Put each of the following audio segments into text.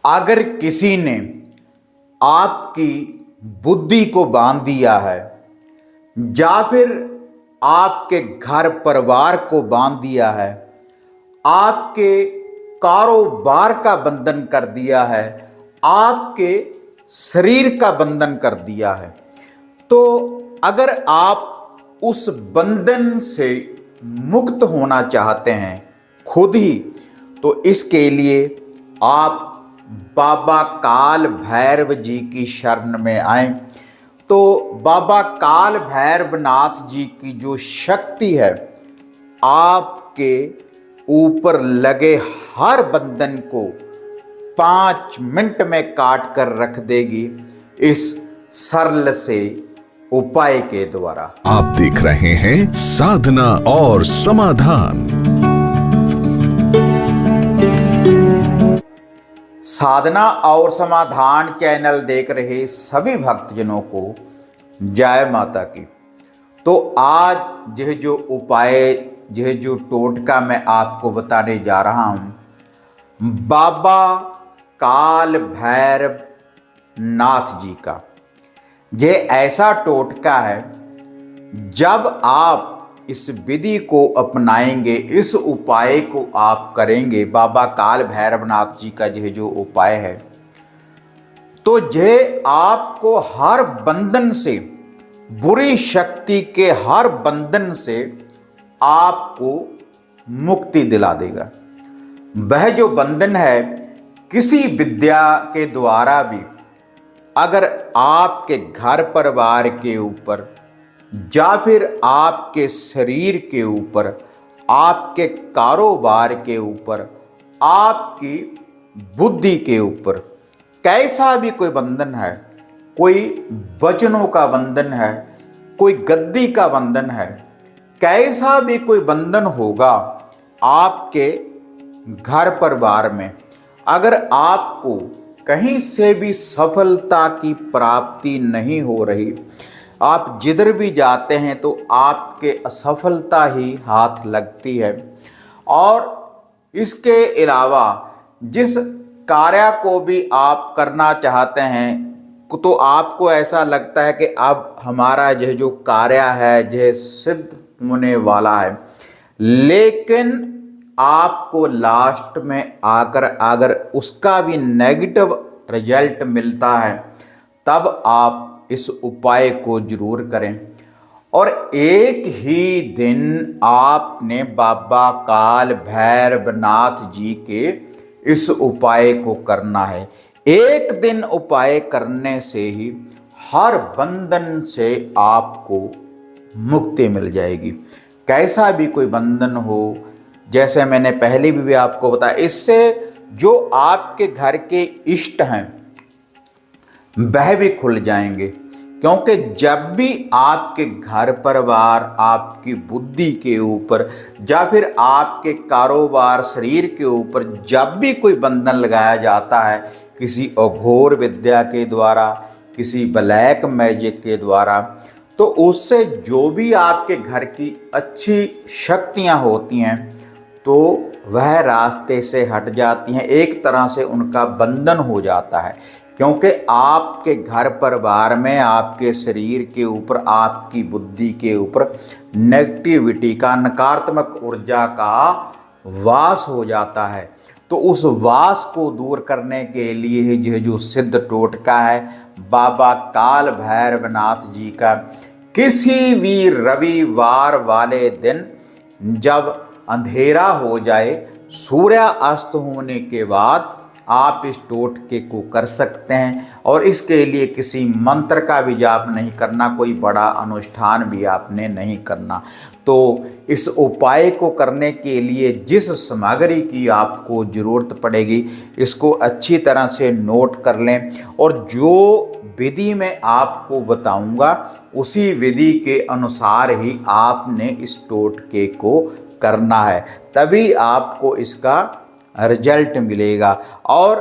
अगर किसी ने आपकी बुद्धि को बांध दिया है या फिर आपके घर परिवार को बांध दिया है, आपके कारोबार का बंधन कर दिया है, आपके शरीर का बंधन कर दिया है, तो अगर आप उस बंधन से मुक्त होना चाहते हैं खुद ही, तो इसके लिए आप बाबा काल भैरव जी की शरण में आए। तो बाबा काल भैरवनाथ जी की जो शक्ति है आपके ऊपर लगे हर बंधन को 5 मिनट में काट कर रख देगी इस सरल से उपाय के द्वारा। आप देख रहे हैं साधना और समाधान। साधना और समाधान चैनल देख रहे सभी भक्तजनों को जय माता की। तो आज यह जो उपाय, यह जो टोटका मैं आपको बताने जा रहा हूँ, बाबा काल भैरव नाथ जी का, यह ऐसा टोटका है जब आप इस विधि को अपनाएंगे, इस उपाय को आप करेंगे, बाबा काल भैरवनाथ जी का यह जो उपाय है, तो यह आपको हर बंधन से, बुरी शक्ति के हर बंधन से आपको मुक्ति दिला देगा। वह जो बंधन है किसी विद्या के द्वारा भी अगर आपके घर परिवार के ऊपर या फिर आपके शरीर के ऊपर, आपके कारोबार के ऊपर, आपकी बुद्धि के ऊपर कैसा भी कोई बंधन है, कोई वचनों का बंधन है, कोई गद्दी का बंधन है, कैसा भी कोई बंधन होगा आपके घर परिवार में, अगर आपको कहीं से भी सफलता की प्राप्ति नहीं हो रही, आप जिधर भी जाते हैं तो आपके असफलता ही हाथ लगती है, और इसके अलावा जिस कार्य को भी आप करना चाहते हैं तो आपको ऐसा लगता है कि अब हमारा यह जो कार्य है यह सिद्ध होने वाला है, लेकिन आपको लास्ट में आकर अगर उसका भी नेगेटिव रिजल्ट मिलता है, तब आप इस उपाय को जरूर करें। और एक ही दिन आपने बाबा काल भैरवनाथ जी के इस उपाय को करना है। एक दिन उपाय करने से ही हर बंधन से आपको मुक्ति मिल जाएगी। कैसा भी कोई बंधन हो, जैसे मैंने पहले भी आपको बताया, इससे जो आपके घर के इष्ट हैं वह भी खुल जाएंगे, क्योंकि जब भी आपके घर परिवार, आपकी बुद्धि के ऊपर या फिर आपके कारोबार, शरीर के ऊपर जब भी कोई बंधन लगाया जाता है किसी अघोर विद्या के द्वारा, किसी ब्लैक मैजिक के द्वारा, तो उससे जो भी आपके घर की अच्छी शक्तियां होती हैं तो वह रास्ते से हट जाती हैं, एक तरह से उनका बंधन हो जाता है, क्योंकि आपके घर परिवार में, आपके शरीर के ऊपर, आपकी बुद्धि के ऊपर नेगेटिविटी का, नकारात्मक ऊर्जा का वास हो जाता है। तो उस वास को दूर करने के लिए यह जो सिद्ध टोटका है बाबा काल भैरवनाथ जी का, किसी भी रविवार वाले दिन जब अंधेरा हो जाए, सूर्य अस्त होने के बाद आप इस टोटके को कर सकते हैं। और इसके लिए किसी मंत्र का भी जाप नहीं करना, कोई बड़ा अनुष्ठान भी आपने नहीं करना। तो इस उपाय को करने के लिए जिस सामग्री की आपको ज़रूरत पड़ेगी, इसको अच्छी तरह से नोट कर लें, और जो विधि मैं आपको बताऊंगा उसी विधि के अनुसार ही आपने इस टोटके को करना है, तभी आपको इसका रिजल्ट मिलेगा। और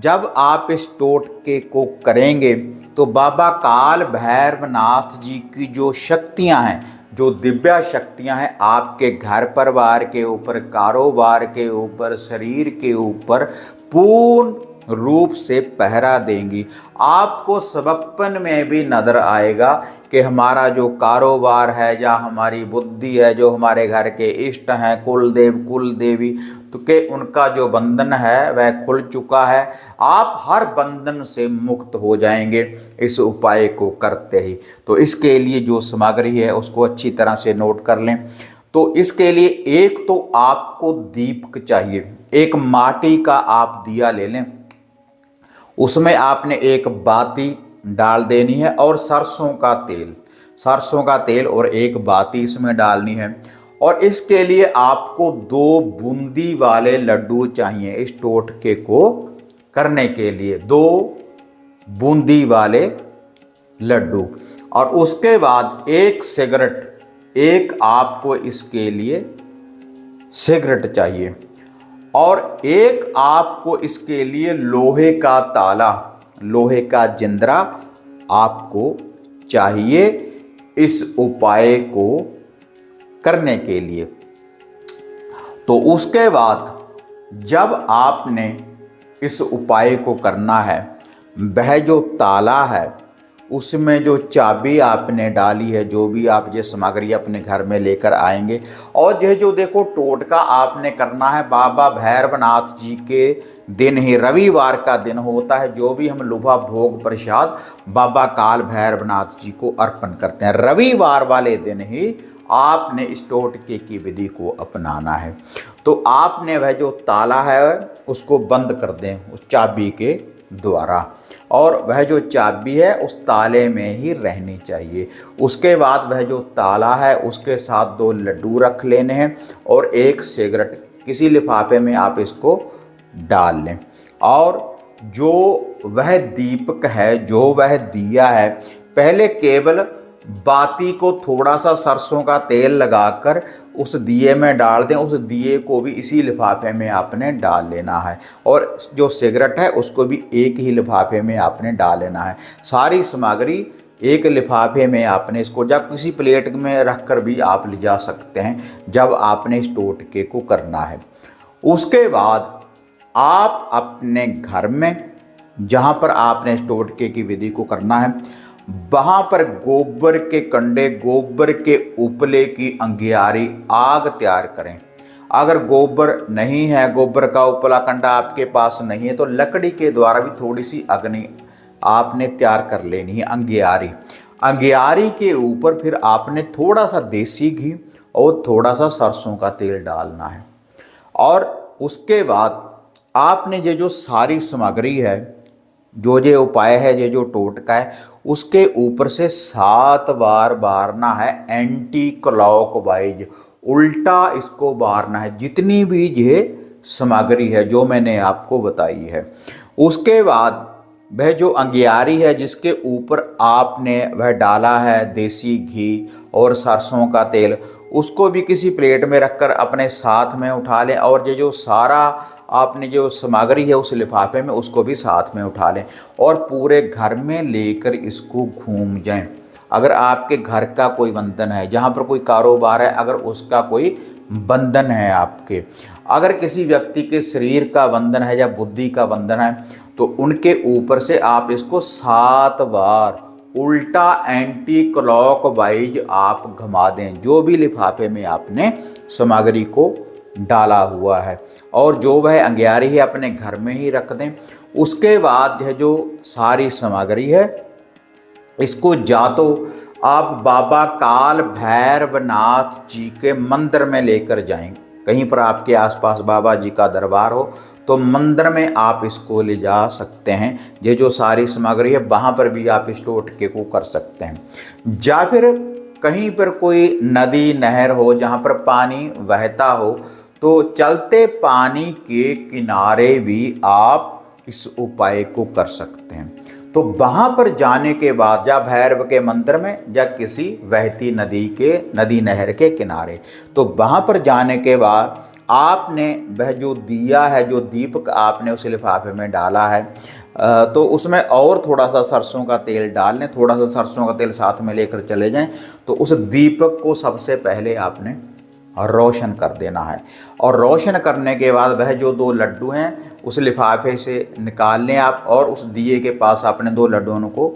जब आप इस टोटके को करेंगे तो बाबा काल भैरवनाथ जी की जो शक्तियां हैं, जो दिव्य शक्तियां हैं, आपके घर परिवार के ऊपर, कारोबार के ऊपर, शरीर के ऊपर पूर्ण रूप से पहरा देंगी। आपको सबप्पन में भी नजर आएगा कि हमारा जो कारोबार है या हमारी बुद्धि है, जो हमारे घर के इष्ट हैं, कुल देव कुल देवी, तो कि उनका जो बंधन है वह खुल चुका है। आप हर बंधन से मुक्त हो जाएंगे इस उपाय को करते ही। तो इसके लिए जो सामग्री है उसको अच्छी तरह से नोट कर लें। तो इसके लिए एक तो आपको दीपक चाहिए, एक माटी का आप दिया ले लें, उसमें आपने एक बाती डाल देनी है और सरसों का तेल और एक बाती इसमें डालनी है। और इसके लिए आपको 2 बूंदी वाले लड्डू चाहिए। इस टोटके को करने के लिए 2 बूंदी वाले लड्डू, और उसके बाद एक सिगरेट, एक आपको इसके लिए सिगरेट चाहिए, और एक आपको इसके लिए लोहे का ताला, लोहे का जिंदरा आपको चाहिए इस उपाय को करने के लिए। तो उसके बाद जब आपने इस उपाय को करना है, वह जो ताला है उसमें जो चाबी आपने डाली है, जो भी आप ये सामग्री अपने घर में लेकर आएंगे, और यह जो देखो टोटका आपने करना है बाबा भैरवनाथ जी के दिन ही, रविवार का दिन होता है, जो भी हम लुभा भोग प्रसाद बाबा काल भैरवनाथ जी को अर्पण करते हैं, रविवार वाले दिन ही आपने इस टोटके की विधि को अपनाना है। तो आपने वह जो ताला है उसको बंद कर दें उस चाबी के द्वारा, और वह जो चाबी है उस ताले में ही रहनी चाहिए। उसके बाद वह जो ताला है उसके साथ 2 लड्डू रख लेने हैं और एक सिगरेट किसी लिफाफे में आप इसको डाल लें, और जो वह दीपक है, जो वह दिया है, पहले केवल बाती को थोड़ा सा सरसों का तेल लगाकर उस दिए में डाल दें। उस दिए को भी इसी लिफाफे में आपने डाल लेना है, और जो सिगरेट है उसको भी एक ही लिफाफे में आपने डाल लेना है। सारी सामग्री एक लिफाफे में आपने इसको, या किसी प्लेट में रखकर भी आप ले जा सकते हैं जब आपने इस टोटके को करना है। उसके बाद आप अपने घर में जहाँ पर आपने इस टोटके की विधि को करना है, वहाँ पर गोबर के कंडे, गोबर के उपले की अंगियारी आग तैयार करें। अगर गोबर नहीं है, गोबर का उपला कंडा आपके पास नहीं है, तो लकड़ी के द्वारा भी थोड़ी सी अग्नि आपने तैयार कर लेनी है, अंगियारी। अंगियारी के ऊपर फिर आपने थोड़ा सा देसी घी और थोड़ा सा सरसों का तेल डालना है, और उसके बाद आपने ये जो सारी सामग्री है, जो ये उपाय है, ये जो टोटका है, उसके ऊपर से 7 बार बारना है एंटी क्लॉकवाइज, उल्टा इसको बारना है, जितनी भी ये सामग्री है जो मैंने आपको बताई है। उसके बाद वह जो अंगियारी है जिसके ऊपर आपने वह डाला है देसी घी और सरसों का तेल, उसको भी किसी प्लेट में रखकर अपने साथ में उठा लें, और ये जो सारा आपने जो सामग्री है उस लिफाफे में उसको भी साथ में उठा लें, और पूरे घर में लेकर इसको घूम जाएं। अगर आपके घर का कोई बंधन है, जहाँ पर कोई कारोबार है, अगर उसका कोई बंधन है आपके, अगर किसी व्यक्ति के शरीर का बंधन है या बुद्धि का बंधन है, तो उनके ऊपर से आप इसको 7 बार उल्टा एंटी क्लॉकवाइज आप घुमा दें, जो भी लिफाफे में आपने सामग्री को डाला हुआ है, और जो वह अंगियारी है अपने घर में ही रख दें। उसके बाद यह जो सारी सामग्री है इसको जा तो आप बाबा काल भैरवनाथ जी के मंदिर में लेकर जाएं। कहीं पर आपके आसपास बाबा जी का दरबार हो तो मंदिर में आप इसको ले जा सकते हैं। ये जो सारी सामग्री है वहाँ पर भी आप इस टोटके को कर सकते हैं, या फिर कहीं पर कोई नदी नहर हो जहाँ पर पानी बहता हो, तो चलते पानी के किनारे भी आप इस उपाय को कर सकते हैं। तो वहाँ पर जाने के बाद, या भैरव के मंदिर में या किसी बहती नदी नहर के किनारे, तो वहाँ पर जाने के बाद आपने वह जो दिया है, जो दीपक आपने उस लिफाफे में डाला है, तो उसमें और थोड़ा सा सरसों का तेल डाल लें, थोड़ा सा सरसों का तेल साथ में लेकर चले जाएं। तो उस दीपक को सबसे पहले आपने रोशन कर देना है। और रोशन करने के बाद वह जो 2 लड्डू हैं उस लिफाफे से निकाल लें आप और उस दिए के पास अपने 2 लड्डुओं को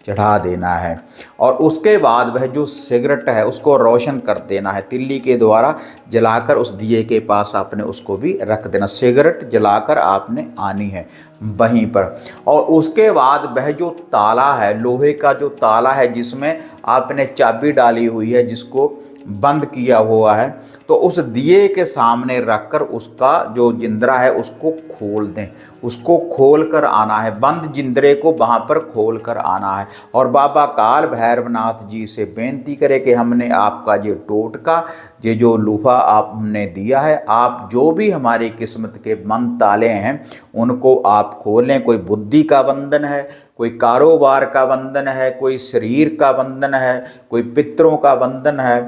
चढ़ा देना है। और उसके बाद वह जो सिगरेट है उसको रोशन कर देना है, तिल्ली के द्वारा जलाकर उस दिए के पास आपने उसको भी रख देना। सिगरेट जलाकर आपने आनी है वहीं पर। और उसके बाद वह जो ताला है, लोहे का जो ताला है जिसमें आपने चाबी डाली हुई है, जिसको बंद किया हुआ है, तो उस दिए के सामने रखकर उसका जो जिंदरा है उसको खोल दें। उसको खोल कर आना है, बंद जिंदरे को वहाँ पर खोल कर आना है। और बाबा काल भैरवनाथ जी से बेनती करें कि हमने आपका ये टोटका, ये जो लूफा आपने दिया है, आप जो भी हमारी किस्मत के बंद ताले हैं उनको आप खोलें। कोई बुद्धि का बंधन है, कोई कारोबार का बंधन है, कोई शरीर का बंधन है, कोई पितरों का बंधन है,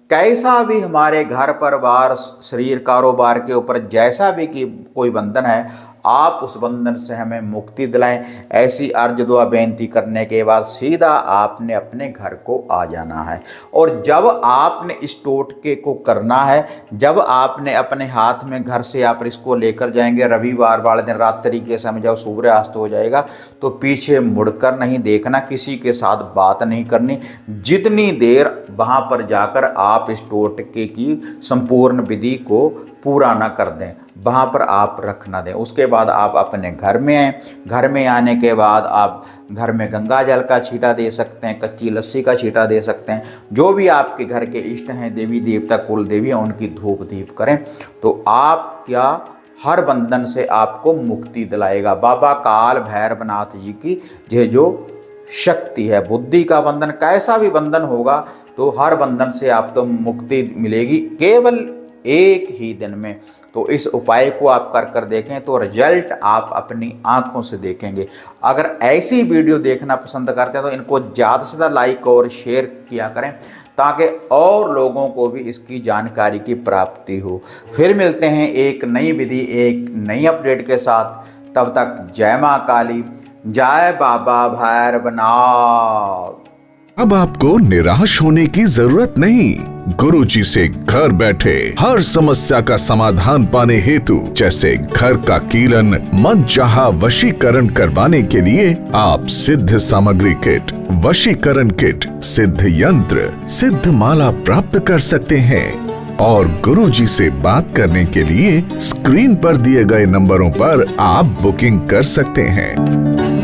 कैसा भी हमारे घर परिवार शरीर कारोबार के ऊपर जैसा भी कि कोई बंधन है, आप उस बंधन से हमें मुक्ति दिलाएं। ऐसी अर्ज दुआ बेनती करने के बाद सीधा आपने अपने घर को आ जाना है। और जब आपने इस टोटके को करना है, जब आपने अपने हाथ में घर से आप इसको लेकर जाएंगे, रविवार वाले दिन रात्रि के समय जब सूर्यास्त हो जाएगा तो पीछे मुड़कर नहीं देखना, किसी के साथ बात नहीं करनी। जितनी देर वहाँ पर जाकर आप इस टोटके की संपूर्ण विधि को पूरा ना कर दें, वहाँ पर आप रख ना दें। उसके बाद आप अपने घर में आएँ। घर में आने के बाद आप घर में गंगा जल का छींटा दे सकते हैं, कच्ची लस्सी का छींटा दे सकते हैं। जो भी आपके घर के इष्ट हैं, देवी देवता कुल देवी हैं, उनकी धूप दीप करें तो आप क्या हर बंधन से आपको मुक्ति दिलाएगा। बाबा काल भैरवनाथ जी की ये जो शक्ति है, बुद्धि का बंधन, कैसा भी बंधन होगा तो हर बंधन से आपको मुक्ति मिलेगी केवल एक ही दिन में। तो इस उपाय को आप कर देखें तो रिजल्ट आप अपनी आंखों से देखेंगे। अगर ऐसी वीडियो देखना पसंद करते हैं तो इनको ज़्यादा से ज़्यादा लाइक और शेयर किया करें ताकि और लोगों को भी इसकी जानकारी की प्राप्ति हो। फिर मिलते हैं एक नई विधि, एक नई अपडेट के साथ। तब तक जय माँ काली, जय बाबा भैरवनाथ। अब आपको निराश होने की जरूरत नहीं। गुरुजी से घर बैठे हर समस्या का समाधान पाने हेतु, जैसे घर का कीलन, मनचाहा वशीकरण करवाने के लिए आप सिद्ध सामग्री किट, वशीकरण किट, सिद्ध यंत्र, सिद्ध माला प्राप्त कर सकते हैं। और गुरुजी से बात करने के लिए स्क्रीन पर दिए गए नंबरों पर आप बुकिंग कर सकते हैं।